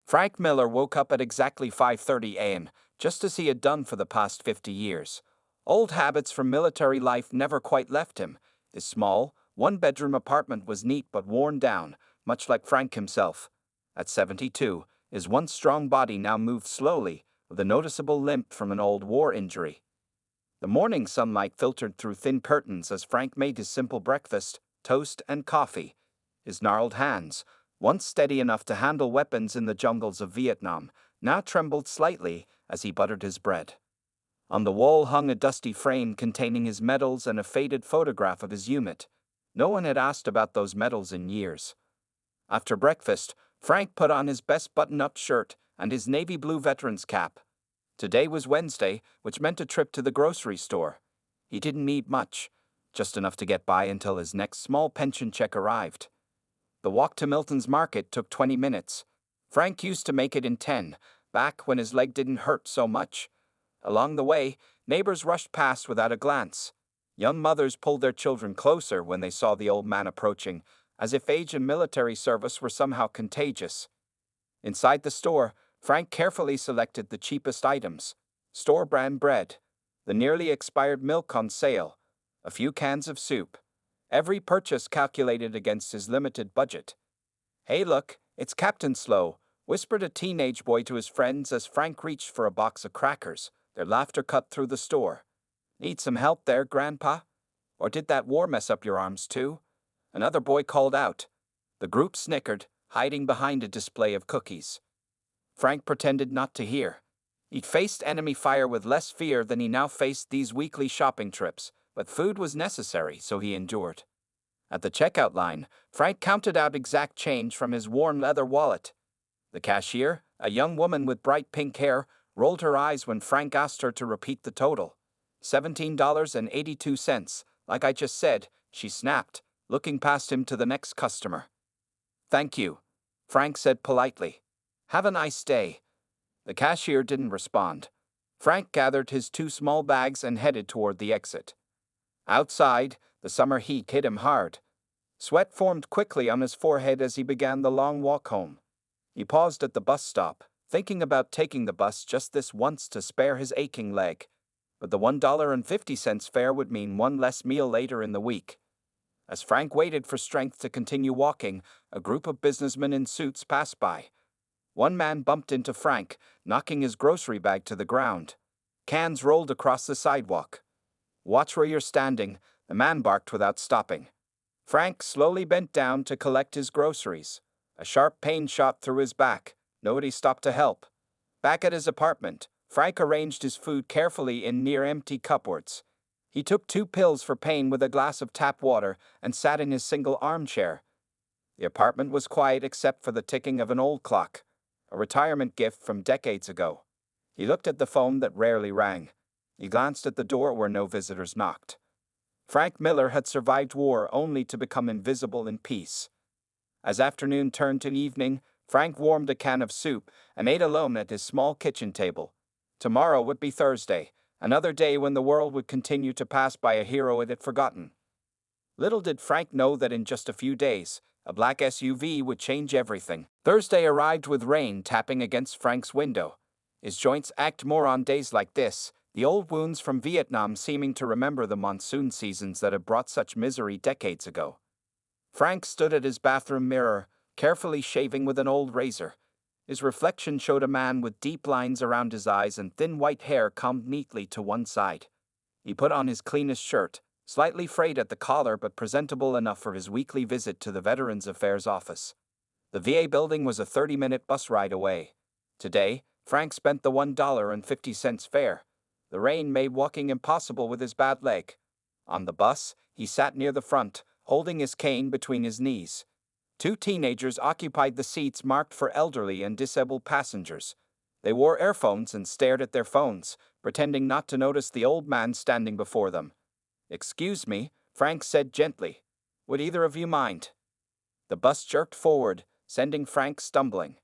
Frank Miller woke up at exactly 5:30 a.m., just as he had done for the past 50 years. Old habits from military life never quite left him. His small, one-bedroom apartment was neat but worn down, much like Frank himself. At 72, his once strong body now moved slowly, with a noticeable limp from an old war injury. The morning sunlight filtered through thin curtains as Frank made his simple breakfast, toast and coffee. His gnarled hands, once steady enough to handle weapons in the jungles of Vietnam, now trembled slightly as he buttered his bread. On the wall hung a dusty frame containing his medals and a faded photograph of his unit. No one had asked about those medals in years. After breakfast, Frank put on his best button-up shirt and his navy blue veteran's cap. Today was Wednesday, which meant a trip to the grocery store. He didn't need much, just enough to get by until his next small pension check arrived. The walk to Milton's Market took 20 minutes. Frank used to make it in 10, back when his leg didn't hurt so much. Along the way, neighbors rushed past without a glance. Young mothers pulled their children closer when they saw the old man approaching, as if age and military service were somehow contagious. Inside the store, Frank carefully selected the cheapest items: store-brand bread, the nearly expired milk on sale, a few cans of soup. Every purchase calculated against his limited budget. "Hey look, it's Captain Slow," whispered a teenage boy to his friends as Frank reached for a box of crackers. Their laughter cut through the store. "Need some help there, Grandpa? Or did that war mess up your arms too?" Another boy called out. The group snickered, hiding behind a display of cookies. Frank pretended not to hear. He'd faced enemy fire with less fear than he now faced these weekly shopping trips, but food was necessary, so he endured. At the checkout line, Frank counted out exact change from his worn leather wallet. The cashier, a young woman with bright pink hair, rolled her eyes when Frank asked her to repeat the total. $17.82, like I just said, she snapped, looking past him to the next customer. "Thank you," Frank said politely. "Have a nice day." The cashier didn't respond. Frank gathered his two small bags and headed toward the exit. Outside, the summer heat hit him hard. Sweat formed quickly on his forehead as he began the long walk home. He paused at the bus stop, thinking about taking the bus just this once to spare his aching leg. But the $1.50 fare would mean one less meal later in the week. As Frank waited for strength to continue walking, a group of businessmen in suits passed by. One man bumped into Frank, knocking his grocery bag to the ground. Cans rolled across the sidewalk. "Watch where you're standing," the man barked without stopping. Frank slowly bent down to collect his groceries. A sharp pain shot through his back. Nobody stopped to help. Back at his apartment, Frank arranged his food carefully in near-empty cupboards. He took 2 pills for pain with a glass of tap water and sat in his single armchair. The apartment was quiet except for the ticking of an old clock, a retirement gift from decades ago. He looked at the phone that rarely rang. He glanced at the door where no visitors knocked. Frank Miller had survived war only to become invisible in peace. As afternoon turned to evening, Frank warmed a can of soup and ate alone at his small kitchen table. Tomorrow would be Thursday, another day when the world would continue to pass by a hero it had forgotten. Little did Frank know that in just a few days, a black SUV would change everything. Thursday arrived with rain tapping against Frank's window. His joints ached more on days like this, the old wounds from Vietnam seeming to remember the monsoon seasons that had brought such misery decades ago. Frank stood at his bathroom mirror, carefully shaving with an old razor. His reflection showed a man with deep lines around his eyes and thin white hair combed neatly to one side. He put on his cleanest shirt, slightly frayed at the collar but presentable enough for his weekly visit to the Veterans Affairs office. The VA building was a 30-minute bus ride away. Today, Frank spent the $1.50 fare. The rain made walking impossible with his bad leg. On the bus, he sat near the front, holding his cane between his knees. 2 teenagers occupied the seats marked for elderly and disabled passengers. They wore earphones and stared at their phones, pretending not to notice the old man standing before them. "Excuse me," Frank said gently. "Would either of you mind?" The bus jerked forward, sending Frank stumbling.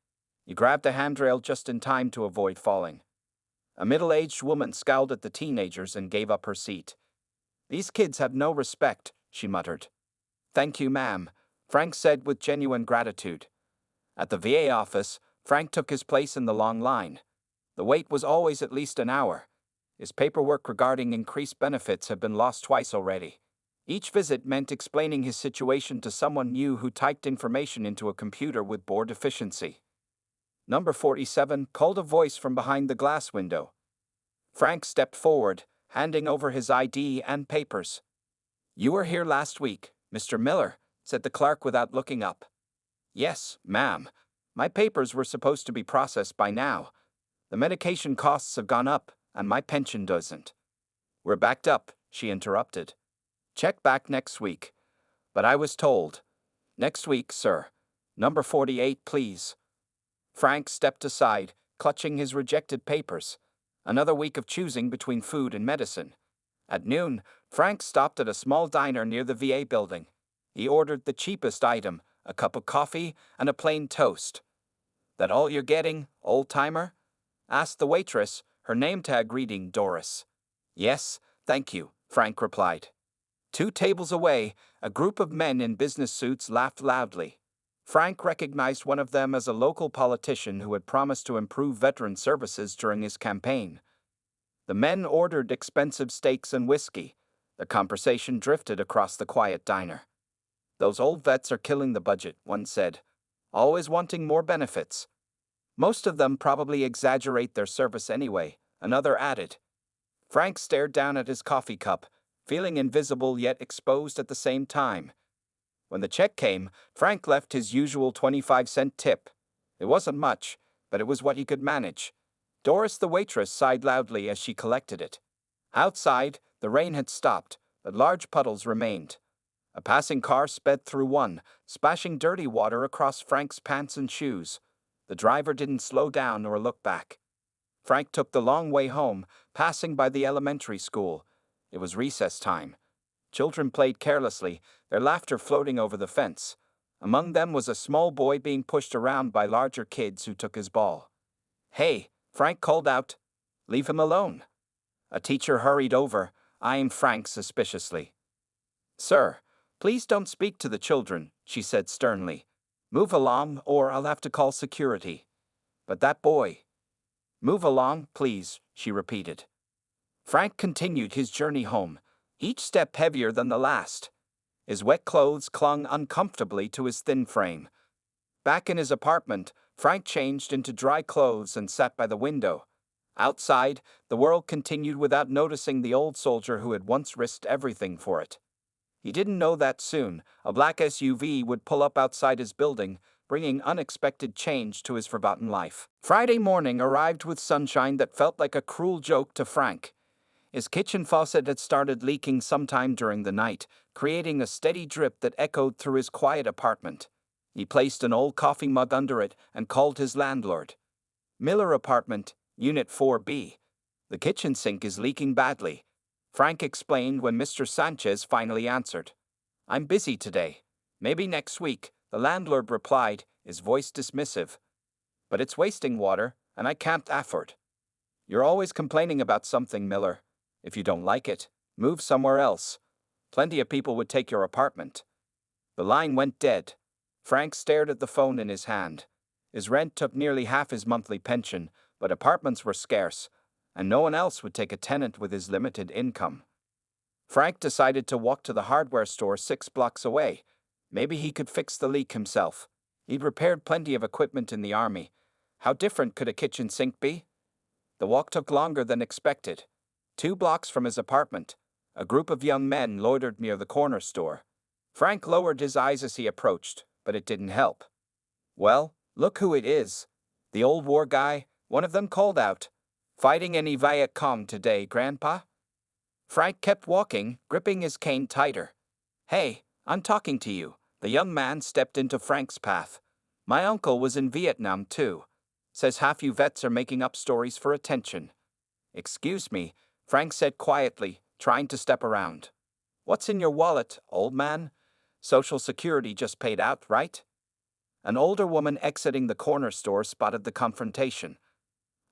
He grabbed a handrail just in time to avoid falling. A middle-aged woman scowled at the teenagers and gave up her seat. "These kids have no respect," she muttered. "Thank you, ma'am," Frank said with genuine gratitude. At the VA office, Frank took his place in the long line. The wait was always at least an hour. His paperwork regarding increased benefits had been lost twice already. Each visit meant explaining his situation to someone new who typed information into a computer with board efficiency. Number 47 called a voice from behind the glass window. Frank stepped forward, handing over his ID and papers. "You were here last week, Mr. Miller," said the clerk without looking up. "Yes, ma'am. My papers were supposed to be processed by now. The medication costs have gone up, and my pension doesn't." "We're backed up," she interrupted. "Check back next week." "But I was told." "Next week, sir. Number 48, please." Frank stepped aside, clutching his rejected papers. Another week of choosing between food and medicine. At noon, Frank stopped at a small diner near the VA building. He ordered the cheapest item, a cup of coffee and a plain toast. "That all you're getting, old-timer?" asked the waitress, her name tag reading Doris. "Yes, thank you," Frank replied. 2 tables away, a group of men in business suits laughed loudly. Frank recognized one of them as a local politician who had promised to improve veteran services during his campaign. The men ordered expensive steaks and whiskey. The conversation drifted across the quiet diner. "Those old vets are killing the budget," one said. "Always wanting more benefits." "Most of them probably exaggerate their service anyway," another added. Frank stared down at his coffee cup, feeling invisible yet exposed at the same time. When the check came, Frank left his usual 25-cent tip. It wasn't much, but it was what he could manage. Doris the waitress sighed loudly as she collected it. Outside, the rain had stopped, but large puddles remained. A passing car sped through one, splashing dirty water across Frank's pants and shoes. The driver didn't slow down or look back. Frank took the long way home, passing by the elementary school. It was recess time. Children played carelessly, their laughter floating over the fence. Among them was a small boy being pushed around by larger kids who took his ball. "Hey," Frank called out. "Leave him alone." A teacher hurried over, eyeing Frank suspiciously. "Sir, please don't speak to the children," she said sternly. "Move along, or I'll have to call security." "But that boy—" "Move along, please," she repeated. Frank continued his journey home, each step heavier than the last. His wet clothes clung uncomfortably to his thin frame. Back in his apartment, Frank changed into dry clothes and sat by the window. Outside, the world continued without noticing the old soldier who had once risked everything for it. He didn't know that soon a black SUV would pull up outside his building, bringing unexpected change to his forgotten life. Friday morning arrived with sunshine that felt like a cruel joke to Frank. His kitchen faucet had started leaking sometime during the night, creating a steady drip that echoed through his quiet apartment. He placed an old coffee mug under it and called his landlord. "Miller Apartment, Unit 4B. The kitchen sink is leaking badly," Frank explained when Mr. Sanchez finally answered. "I'm busy today. Maybe next week," the landlord replied, his voice dismissive. "But it's wasting water, and I can't afford." "You're always complaining about something, Miller. If you don't like it, move somewhere else. Plenty of people would take your apartment." The line went dead. Frank stared at the phone in his hand. His rent took nearly half his monthly pension, but apartments were scarce, and no one else would take a tenant with his limited income. Frank decided to walk to the hardware store 6 blocks away. Maybe he could fix the leak himself. He'd repaired plenty of equipment in the army. How different could a kitchen sink be? The walk took longer than expected. 2 blocks from his apartment, a group of young men loitered near the corner store. Frank lowered his eyes as he approached, but it didn't help. "Well, look who it is. The old war guy," one of them called out. "Fighting any Viet Cong today, Grandpa?" Frank kept walking, gripping his cane tighter. "Hey, I'm talking to you." The young man stepped into Frank's path. "My uncle was in Vietnam too. Says half you vets are making up stories for attention." "Excuse me," Frank said quietly, trying to step around. "What's in your wallet, old man? Social Security just paid out, right?" An older woman exiting the corner store spotted the confrontation.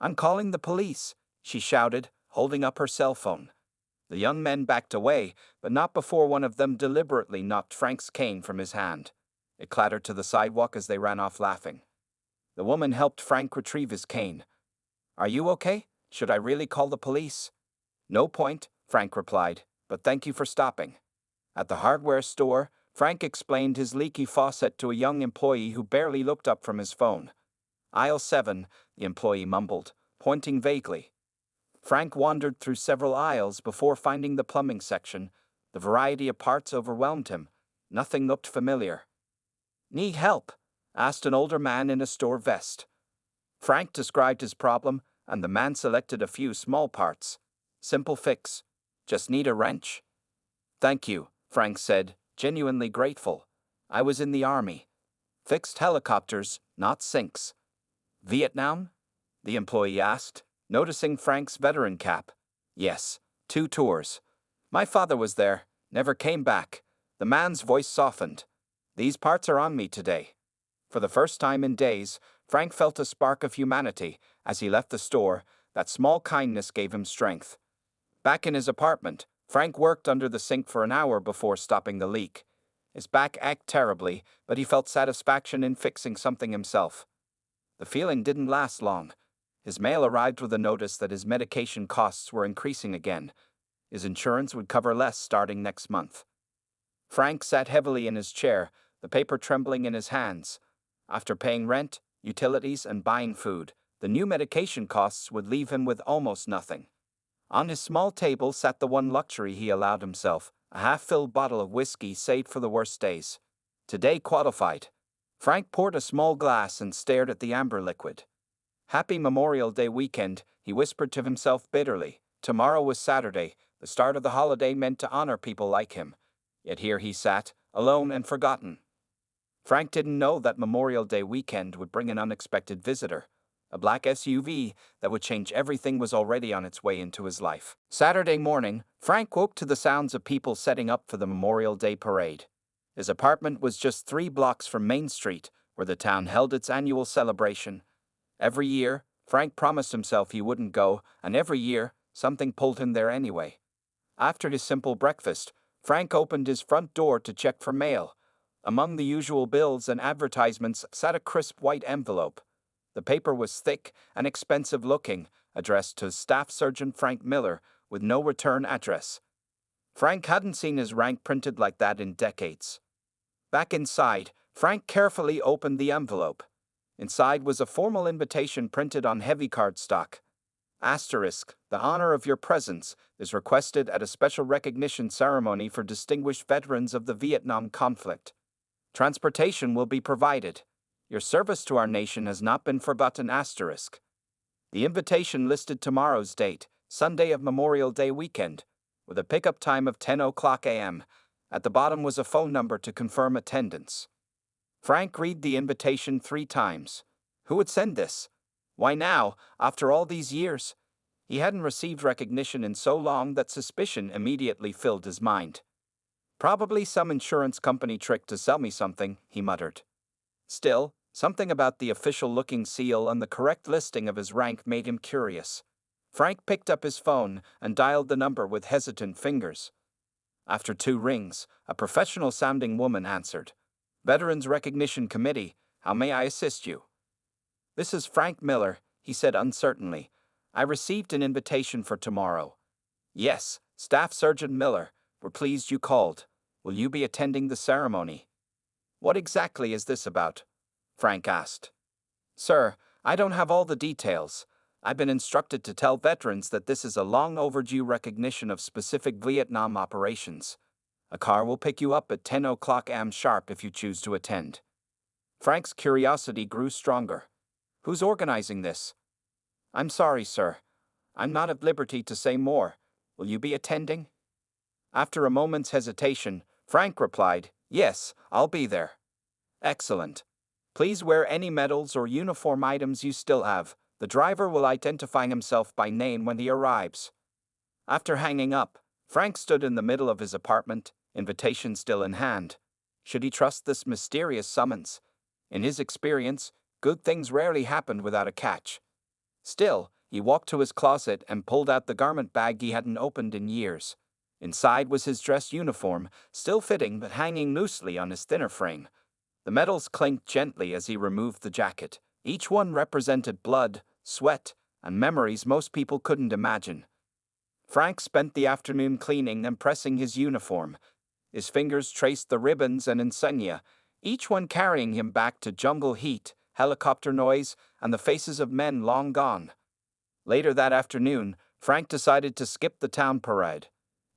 "I'm calling the police," she shouted, holding up her cell phone. The young men backed away, but not before one of them deliberately knocked Frank's cane from his hand. It clattered to the sidewalk as they ran off laughing. The woman helped Frank retrieve his cane. Are you okay? Should I really call the police? No point, Frank replied, but thank you for stopping. At the hardware store, Frank explained his leaky faucet to a young employee who barely looked up from his phone. Aisle 7, the employee mumbled, pointing vaguely. Frank wandered through several aisles before finding the plumbing section. The variety of parts overwhelmed him. Nothing looked familiar. Need help? Asked an older man in a store vest. Frank described his problem, and the man selected a few small parts. Simple fix. Just need a wrench. Thank you, Frank said, genuinely grateful. I was in the army. Fixed helicopters, not sinks. Vietnam? The employee asked, noticing Frank's veteran cap. Yes, 2 tours. My father was there, never came back. The man's voice softened. These parts are on me today. For the first time in days, Frank felt a spark of humanity. As he left the store, that small kindness gave him strength. Back in his apartment, Frank worked under the sink for an hour before stopping the leak. His back ached terribly, but he felt satisfaction in fixing something himself. The feeling didn't last long. His mail arrived with a notice that his medication costs were increasing again. His insurance would cover less starting next month. Frank sat heavily in his chair, the paper trembling in his hands. After paying rent, utilities, and buying food, the new medication costs would leave him with almost nothing. On his small table sat the one luxury he allowed himself, a half-filled bottle of whiskey saved for the worst days. Today qualified. Frank poured a small glass and stared at the amber liquid. Happy Memorial Day weekend, he whispered to himself bitterly. Tomorrow was Saturday, the start of the holiday meant to honor people like him. Yet here he sat, alone and forgotten. Frank didn't know that Memorial Day weekend would bring an unexpected visitor. A black SUV that would change everything was already on its way into his life. Saturday morning, Frank woke to the sounds of people setting up for the Memorial Day parade. His apartment was just 3 blocks from Main Street, where the town held its annual celebration. Every year, Frank promised himself he wouldn't go, and every year, something pulled him there anyway. After his simple breakfast, Frank opened his front door to check for mail. Among the usual bills and advertisements sat a crisp white envelope. The paper was thick and expensive-looking, addressed to Staff Sergeant Frank Miller, with no return address. Frank hadn't seen his rank printed like that in decades. Back inside, Frank carefully opened the envelope. Inside was a formal invitation printed on heavy cardstock. Asterisk, the honor of your presence is requested at a special recognition ceremony for distinguished veterans of the Vietnam conflict. Transportation will be provided. Your service to our nation has not been forgotten. Asterisk. The invitation listed tomorrow's date, Sunday of Memorial Day weekend, with a pickup time of 10:00 a.m. At the bottom was a phone number to confirm attendance. Frank read the invitation 3 times. Who would send this? Why now, after all these years? He hadn't received recognition in so long that suspicion immediately filled his mind. Probably some insurance company trick to sell me something, he muttered. Still, something about the official-looking seal and the correct listing of his rank made him curious. Frank picked up his phone and dialed the number with hesitant fingers. After 2 rings, a professional-sounding woman answered. Veterans Recognition Committee, how may I assist you? This is Frank Miller, he said uncertainly. I received an invitation for tomorrow. Yes, Staff Sergeant Miller, we're pleased you called. Will you be attending the ceremony? What exactly is this about? Frank asked. Sir, I don't have all the details. I've been instructed to tell veterans that this is a long overdue recognition of specific Vietnam operations. A car will pick you up at 10:00 a.m. sharp if you choose to attend. Frank's curiosity grew stronger. Who's organizing this? I'm sorry, sir. I'm not at liberty to say more. Will you be attending? After a moment's hesitation, Frank replied, Yes, I'll be there. Excellent. Please wear any medals or uniform items you still have. The driver will identify himself by name when he arrives. After hanging up, Frank stood in the middle of his apartment, invitation still in hand. Should he trust this mysterious summons? In his experience, good things rarely happened without a catch. Still, he walked to his closet and pulled out the garment bag he hadn't opened in years. Inside was his dress uniform, still fitting but hanging loosely on his thinner frame. The metals clinked gently as he removed the jacket. Each one represented blood, sweat, and memories most people couldn't imagine. Frank spent the afternoon cleaning and pressing his uniform. His fingers traced the ribbons and insignia, each one carrying him back to jungle heat, helicopter noise, and the faces of men long gone. Later that afternoon, Frank decided to skip the town parade.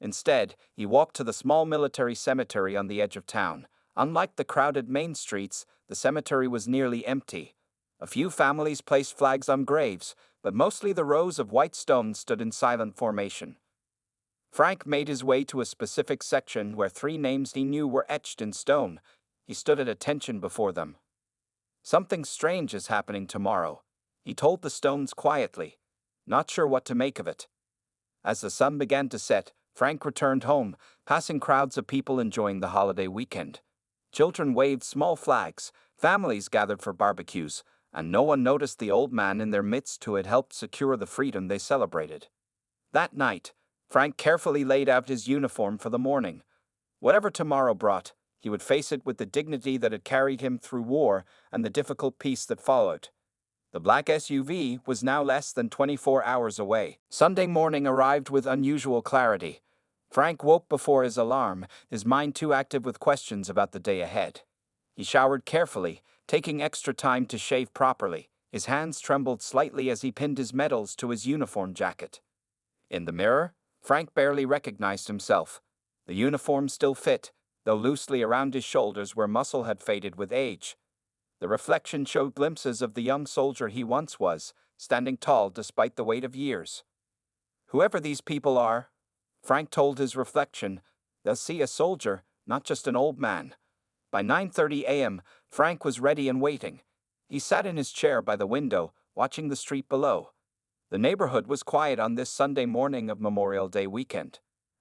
Instead, he walked to the small military cemetery on the edge of town. Unlike the crowded main streets, the cemetery was nearly empty. A few families placed flags on graves, but mostly the rows of white stones stood in silent formation. Frank made his way to a specific section where 3 names he knew were etched in stone. He stood at attention before them. "Something strange is happening tomorrow," he told the stones quietly, not sure what to make of it. As the sun began to set, Frank returned home, passing crowds of people enjoying the holiday weekend. Children waved small flags, families gathered for barbecues, and no one noticed the old man in their midst who had helped secure the freedom they celebrated. That night, Frank carefully laid out his uniform for the morning. Whatever tomorrow brought, he would face it with the dignity that had carried him through war and the difficult peace that followed. The black SUV was now less than 24 hours away. Sunday morning arrived with unusual clarity. Frank woke before his alarm, his mind too active with questions about the day ahead. He showered carefully, taking extra time to shave properly. His hands trembled slightly as he pinned his medals to his uniform jacket. In the mirror, Frank barely recognized himself. The uniform still fit, though loosely around his shoulders where muscle had faded with age. The reflection showed glimpses of the young soldier he once was, standing tall despite the weight of years. Whoever these people are, Frank told his reflection, they'll see a soldier, not just an old man. By 9:30 a.m., Frank was ready and waiting. He sat in his chair by the window, watching the street below. The neighborhood was quiet on this Sunday morning of Memorial Day weekend.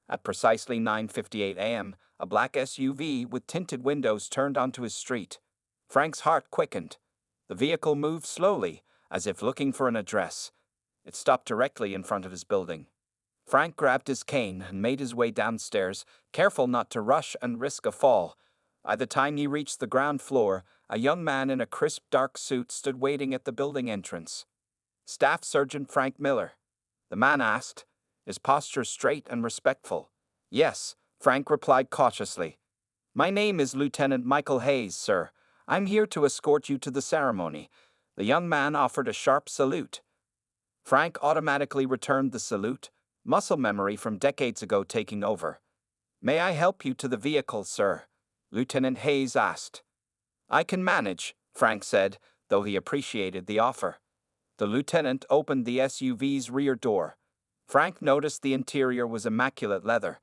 At precisely 9:58 a.m., a black SUV with tinted windows turned onto his street. Frank's heart quickened. The vehicle moved slowly, as if looking for an address. It stopped directly in front of his building. Frank grabbed his cane and made his way downstairs, careful not to rush and risk a fall. By the time he reached the ground floor, a young man in a crisp dark suit stood waiting at the building entrance. "Staff Sergeant Frank Miller?" the man asked, his posture straight and respectful. "Yes," Frank replied cautiously. "My name is Lieutenant Michael Hayes, sir. I'm here to escort you to the ceremony." The young man offered a sharp salute. Frank automatically returned the salute, muscle memory from decades ago taking over. "May I help you to the vehicle, sir?" Lieutenant Hayes asked. "I can manage," Frank said, though he appreciated the offer. The lieutenant opened the SUV's rear door. Frank noticed the interior was immaculate leather.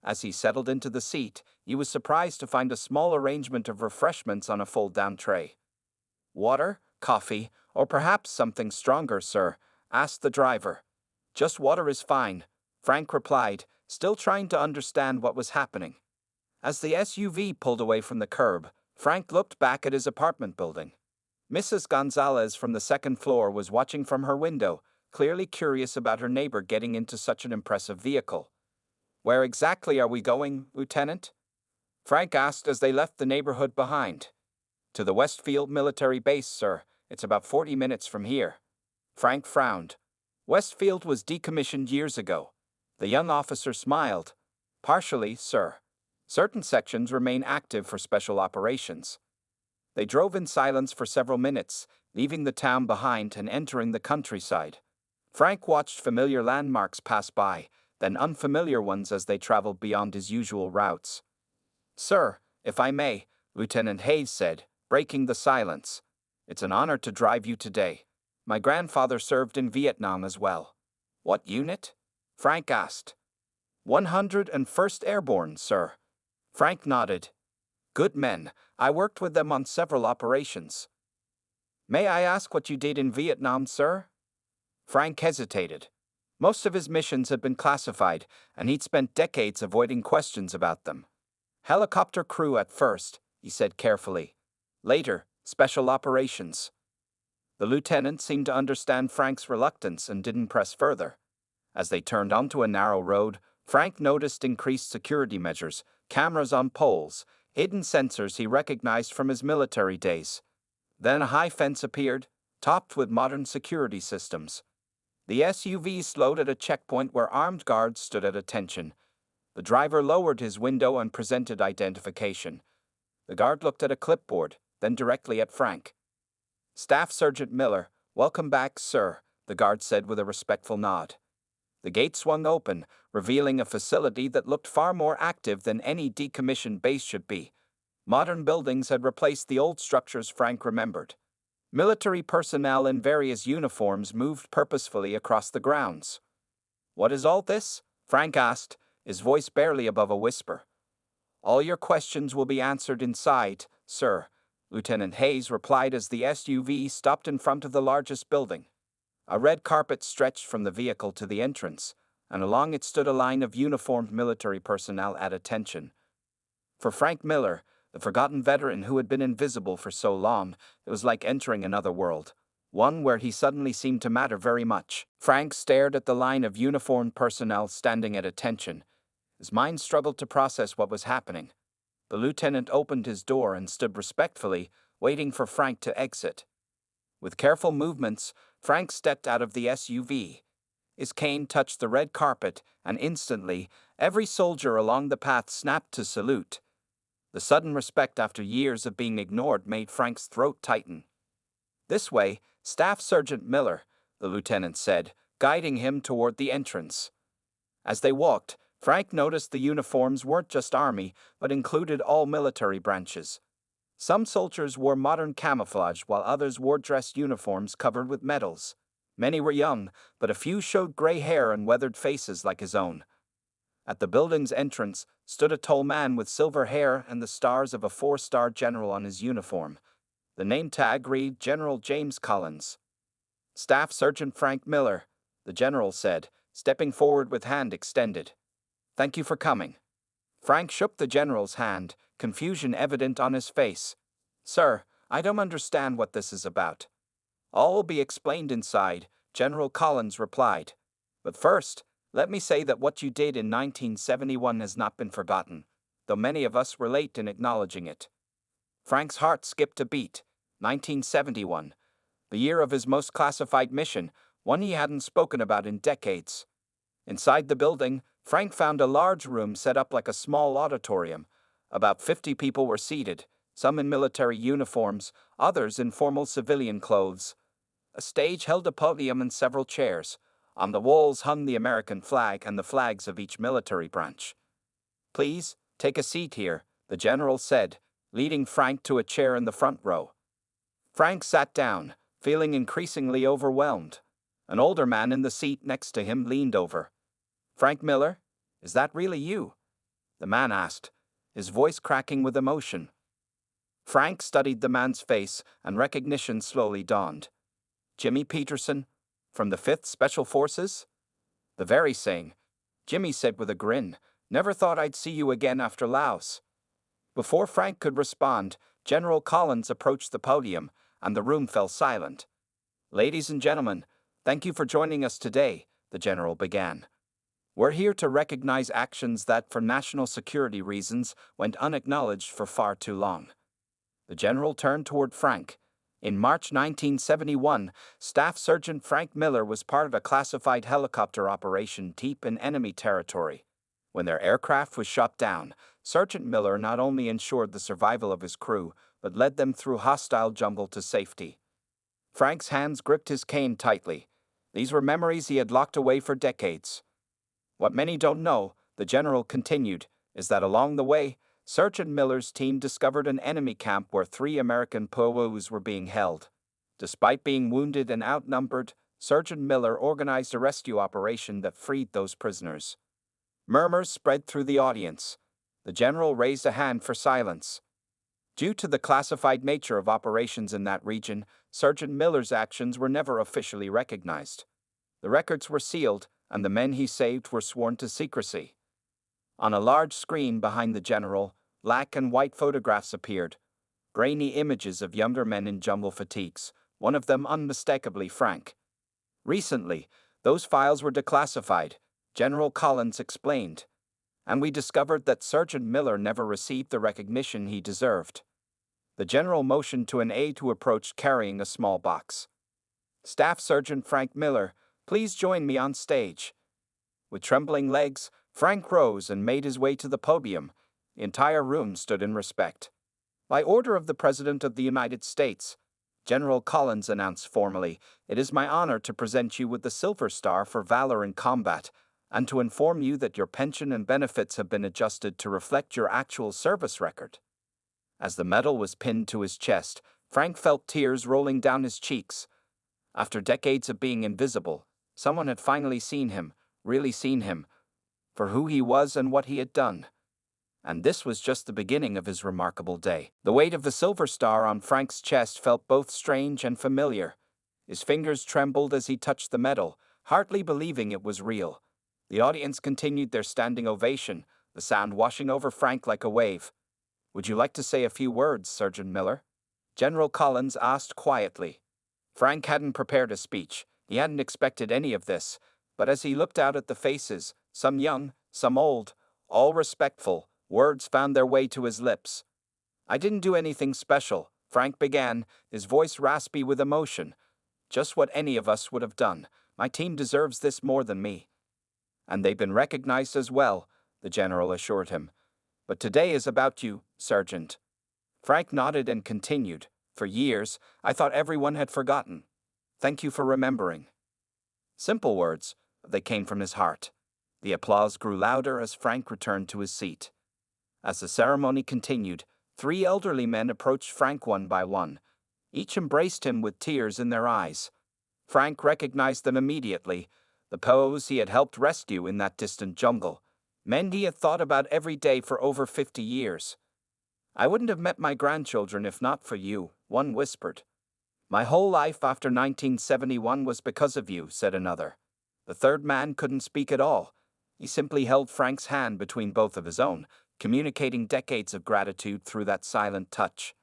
As he settled into the seat, he was surprised to find a small arrangement of refreshments on a fold-down tray. "Water, coffee, or perhaps something stronger, sir?" asked the driver. "Just water is fine," Frank replied, still trying to understand what was happening. As the SUV pulled away from the curb, Frank looked back at his apartment building. Mrs. Gonzalez from the second floor was watching from her window, clearly curious about her neighbor getting into such an impressive vehicle. "Where exactly are we going, Lieutenant?" Frank asked as they left the neighborhood behind. "To the Westfield military base, sir. It's about 40 minutes from here." Frank frowned. Westfield was decommissioned years ago. The young officer smiled. "Partially, sir. Certain sections remain active for special operations." They drove in silence for several minutes, leaving the town behind and entering the countryside. Frank watched familiar landmarks pass by, then unfamiliar ones as they traveled beyond his usual routes. "Sir, if I may," Lieutenant Hayes said, breaking the silence. "It's an honor to drive you today. My grandfather served in Vietnam as well." "What unit?" Frank asked. 101st Airborne, sir." Frank nodded. "Good men. I worked with them on several operations." "May I ask what you did in Vietnam, sir?" Frank hesitated. Most of his missions had been classified, and he'd spent decades avoiding questions about them. "Helicopter crew at first," he said carefully. "Later, special operations." The lieutenant seemed to understand Frank's reluctance and didn't press further. As they turned onto a narrow road, Frank noticed increased security measures, cameras on poles, hidden sensors he recognized from his military days. Then a high fence appeared, topped with modern security systems. The SUV slowed at a checkpoint where armed guards stood at attention. The driver lowered his window and presented identification. The guard looked at a clipboard, then directly at Frank. "Staff Sergeant Miller, welcome back, sir," the guard said with a respectful nod. The gate swung open, revealing a facility that looked far more active than any decommissioned base should be. Modern buildings had replaced the old structures Frank remembered. Military personnel in various uniforms moved purposefully across the grounds. "What is all this?" Frank asked, his voice barely above a whisper. "All your questions will be answered inside, sir," Lieutenant Hayes replied as the SUV stopped in front of the largest building. A red carpet stretched from the vehicle to the entrance, and along it stood a line of uniformed military personnel at attention. For Frank Miller, the forgotten veteran who had been invisible for so long, it was like entering another world, one where he suddenly seemed to matter very much. Frank stared at the line of uniformed personnel standing at attention. His mind struggled to process what was happening. The lieutenant opened his door and stood respectfully, waiting for Frank to exit. With careful movements, Frank stepped out of the SUV. His cane touched the red carpet, and instantly, every soldier along the path snapped to salute. The sudden respect after years of being ignored made Frank's throat tighten. "This way, Staff Sergeant Miller," the lieutenant said, guiding him toward the entrance. As they walked, Frank noticed the uniforms weren't just army, but included all military branches. Some soldiers wore modern camouflage while others wore dress uniforms covered with medals. Many were young, but a few showed gray hair and weathered faces like his own. At the building's entrance stood a tall man with silver hair and the stars of a 4-star general on his uniform. The name tag read General James Collins. "Staff Sergeant Frank Miller," the general said, stepping forward with hand extended. "Thank you for coming." Frank shook the general's hand, confusion evident on his face. "Sir, I don't understand what this is about." "All will be explained inside," General Collins replied. "But first, let me say that what you did in 1971 has not been forgotten, though many of us were late in acknowledging it." Frank's heart skipped a beat. 1971, the year of his most classified mission, one he hadn't spoken about in decades. Inside the building, Frank found a large room set up like a small auditorium. About 50 people were seated, some in military uniforms, others in formal civilian clothes. A stage held a podium and several chairs. On the walls hung the American flag and the flags of each military branch. "Please, take a seat here," the general said, leading Frank to a chair in the front row. Frank sat down, feeling increasingly overwhelmed. An older man in the seat next to him leaned over. "Frank Miller, is that really you?" the man asked, his voice cracking with emotion. Frank studied the man's face, and recognition slowly dawned. "Jimmy Peterson, from the 5th Special Forces?" "The very same," Jimmy said with a grin. "Never thought I'd see you again after Laos." Before Frank could respond, General Collins approached the podium, and the room fell silent. "Ladies and gentlemen, thank you for joining us today," the general began. "We're here to recognize actions that, for national security reasons, went unacknowledged for far too long." The general turned toward Frank. In March 1971, Staff Sergeant Frank Miller was part of a classified helicopter operation deep in enemy territory. When their aircraft was shot down, Sergeant Miller not only ensured the survival of his crew, but led them through hostile jungle to safety. Frank's hands gripped his cane tightly. These were memories he had locked away for decades. "What many don't know," the general continued, "is that along the way, Sergeant Miller's team discovered an enemy camp where 3 American POWs were being held. Despite being wounded and outnumbered, Sergeant Miller organized a rescue operation that freed those prisoners." Murmurs spread through the audience. The general raised a hand for silence. Due to the classified nature of operations in that region, Sergeant Miller's actions were never officially recognized. The records were sealed, and the men he saved were sworn to secrecy. On a large screen behind the general, black and white photographs appeared. Grainy images of younger men in jungle fatigues, one of them unmistakably Frank. "Recently, those files were declassified," General Collins explained, "and we discovered that Sergeant Miller never received the recognition he deserved." The general motioned to an aide who approached carrying a small box. Staff Sergeant Frank Miller, please join me on stage. With trembling legs, Frank rose and made his way to the podium. The entire room stood in respect. By order of the President of the United States, General Collins announced formally, "It is my honor to present you with the Silver Star for Valor in Combat, and to inform you that your pension and benefits have been adjusted to reflect your actual service record." As the medal was pinned to his chest, Frank felt tears rolling down his cheeks. After decades of being invisible, someone had finally seen him, really seen him, for who he was and what he had done. And this was just the beginning of his remarkable day. The weight of the Silver Star on Frank's chest felt both strange and familiar. His fingers trembled as he touched the medal, hardly believing it was real. The audience continued their standing ovation, the sound washing over Frank like a wave. "Would you like to say a few words, Sergeant Miller?" General Collins asked quietly. Frank hadn't prepared a speech. He hadn't expected any of this. But as he looked out at the faces, some young, some old, all respectful, words found their way to his lips. "I didn't do anything special," Frank began, his voice raspy with emotion. "Just what any of us would have done. My team deserves this more than me." "And they've been recognized as well," the general assured him. "But today is about you, Sergeant." Frank nodded and continued. "For years, I thought everyone had forgotten. Thank you for remembering." Simple words, but they came from his heart. The applause grew louder as Frank returned to his seat. As the ceremony continued, 3 elderly men approached Frank one by one. Each embraced him with tears in their eyes. Frank recognized them immediately, the Poes he had helped rescue in that distant jungle. Men he had thought about every day for over 50 years. "I wouldn't have met my grandchildren if not for you," one whispered. "My whole life after 1971 was because of you," said another. The third man couldn't speak at all. He simply held Frank's hand between both of his own, communicating decades of gratitude through that silent touch.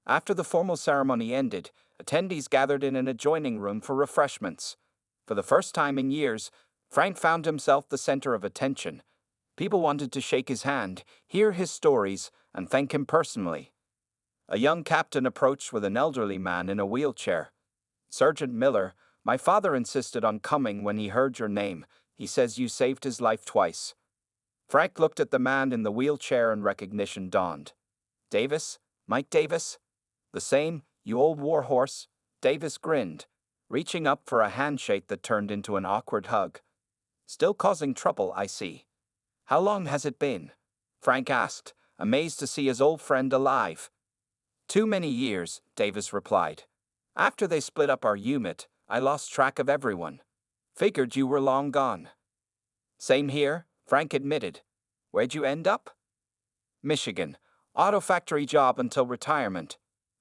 After the formal ceremony ended, attendees gathered in an adjoining room for refreshments. For the first time in years, Frank found himself the center of attention. People wanted to shake his hand, hear his stories, and thank him personally. A young captain approached with an elderly man in a wheelchair. "Sergeant Miller, my father insisted on coming when he heard your name. He says you saved his life twice." Frank looked at the man in the wheelchair and recognition dawned. "Davis? Mike Davis?" "The same, you old warhorse." Davis grinned, reaching up for a handshake that turned into an awkward hug. "Still causing trouble, I see." "How long has it been?" Frank asked, amazed to see his old friend alive. "Too many years," Davis replied. "After they split up our unit, I lost track of everyone. Figured you were long gone." "Same here," Frank admitted. "Where'd you end up?" "Michigan. Auto factory job until retirement.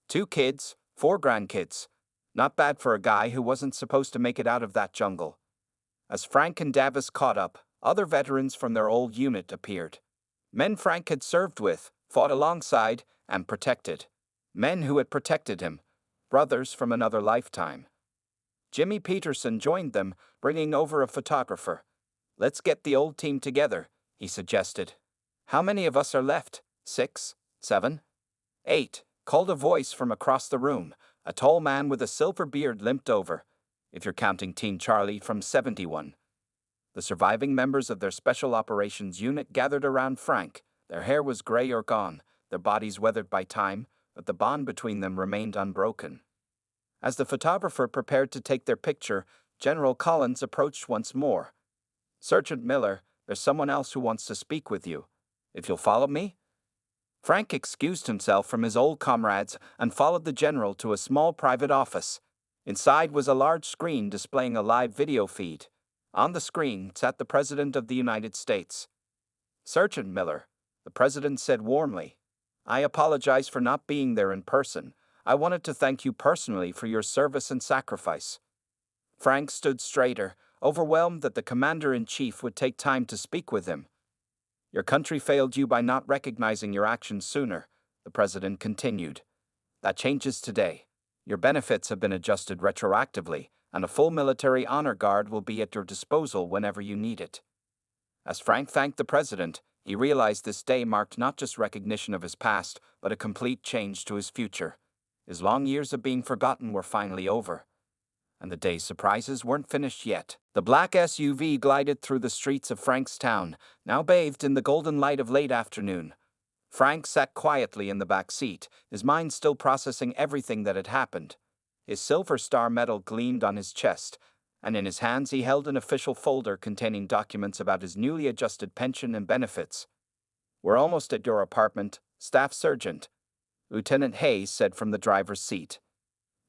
2 kids, 4 grandkids. Not bad for a guy who wasn't supposed to make it out of that jungle." As Frank and Davis caught up, other veterans from their old unit appeared. Men Frank had served with, fought alongside, and protected. Men who had protected him. Brothers from another lifetime. Jimmy Peterson joined them, bringing over a photographer. "Let's get the old team together," he suggested. "How many of us are left? 6? 7? 8? Called a voice from across the room. A tall man with a silver beard limped over. "If you're counting Team Charlie from 71. The surviving members of their Special Operations Unit gathered around Frank. Their hair was gray or gone, their bodies weathered by time, but the bond between them remained unbroken. As the photographer prepared to take their picture, General Collins approached once more. "Sergeant Miller, there's someone else who wants to speak with you. If you'll follow me?" Frank excused himself from his old comrades and followed the general to a small private office. Inside was a large screen displaying a live video feed. On the screen sat the President of the United States. "Sergeant Miller," the President said warmly, "I apologize for not being there in person. I wanted to thank you personally for your service and sacrifice." Frank stood straighter, overwhelmed that the Commander-in-Chief would take time to speak with him. "Your country failed you by not recognizing your actions sooner," the President continued. "That changes today. Your benefits have been adjusted retroactively, and a full military honor guard will be at your disposal whenever you need it." As Frank thanked the President, he realized this day marked not just recognition of his past, but a complete change to his future. His long years of being forgotten were finally over. And the day's surprises weren't finished yet. The black SUV glided through the streets of Frankstown, now bathed in the golden light of late afternoon. Frank sat quietly in the back seat, his mind still processing everything that had happened. His silver star medal gleamed on his chest, and in his hands he held an official folder containing documents about his newly adjusted pension and benefits. "We're almost at your apartment, Staff Sergeant," Lieutenant Hayes said from the driver's seat.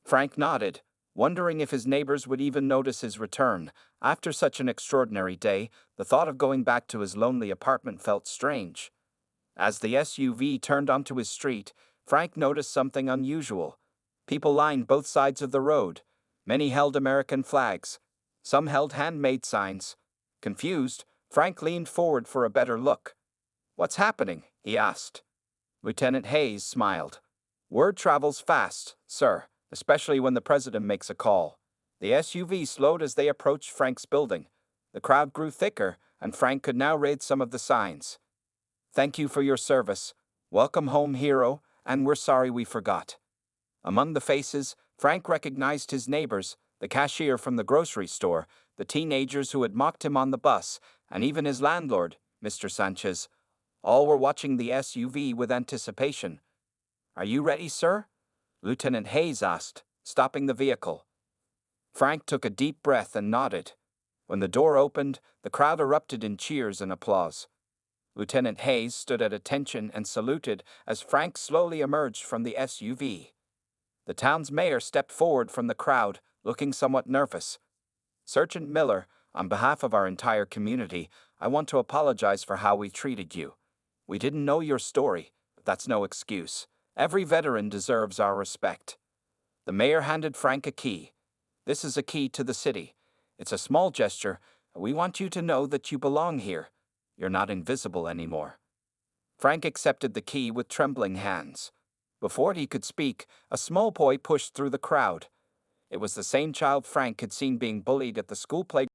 Frank nodded, wondering if his neighbors would even notice his return. After such an extraordinary day, the thought of going back to his lonely apartment felt strange. As the SUV turned onto his street, Frank noticed something unusual. People lined both sides of the road. Many held American flags. Some held handmade signs. Confused, Frank leaned forward for a better look. "What's happening?" he asked. Lieutenant Hayes smiled. "Word travels fast, sir, especially when the president makes a call." The SUV slowed as they approached Frank's building. The crowd grew thicker, and Frank could now read some of the signs. "Thank you for your service. Welcome home, hero, and we're sorry we forgot." Among the faces, Frank recognized his neighbors, the cashier from the grocery store, the teenagers who had mocked him on the bus, and even his landlord, Mr. Sanchez. All were watching the SUV with anticipation. "Are you ready, sir?" Lieutenant Hayes asked, stopping the vehicle. Frank took a deep breath and nodded. When the door opened, the crowd erupted in cheers and applause. Lieutenant Hayes stood at attention and saluted as Frank slowly emerged from the SUV. The town's mayor stepped forward from the crowd, looking somewhat nervous. "Sergeant Miller, on behalf of our entire community, I want to apologize for how we treated you. We didn't know your story, but that's no excuse. Every veteran deserves our respect." The mayor handed Frank a key. "This is a key to the city. It's a small gesture. We want you to know that you belong here. You're not invisible anymore." Frank accepted the key with trembling hands. Before he could speak, a small boy pushed through the crowd. It was the same child Frank had seen being bullied at the school playground.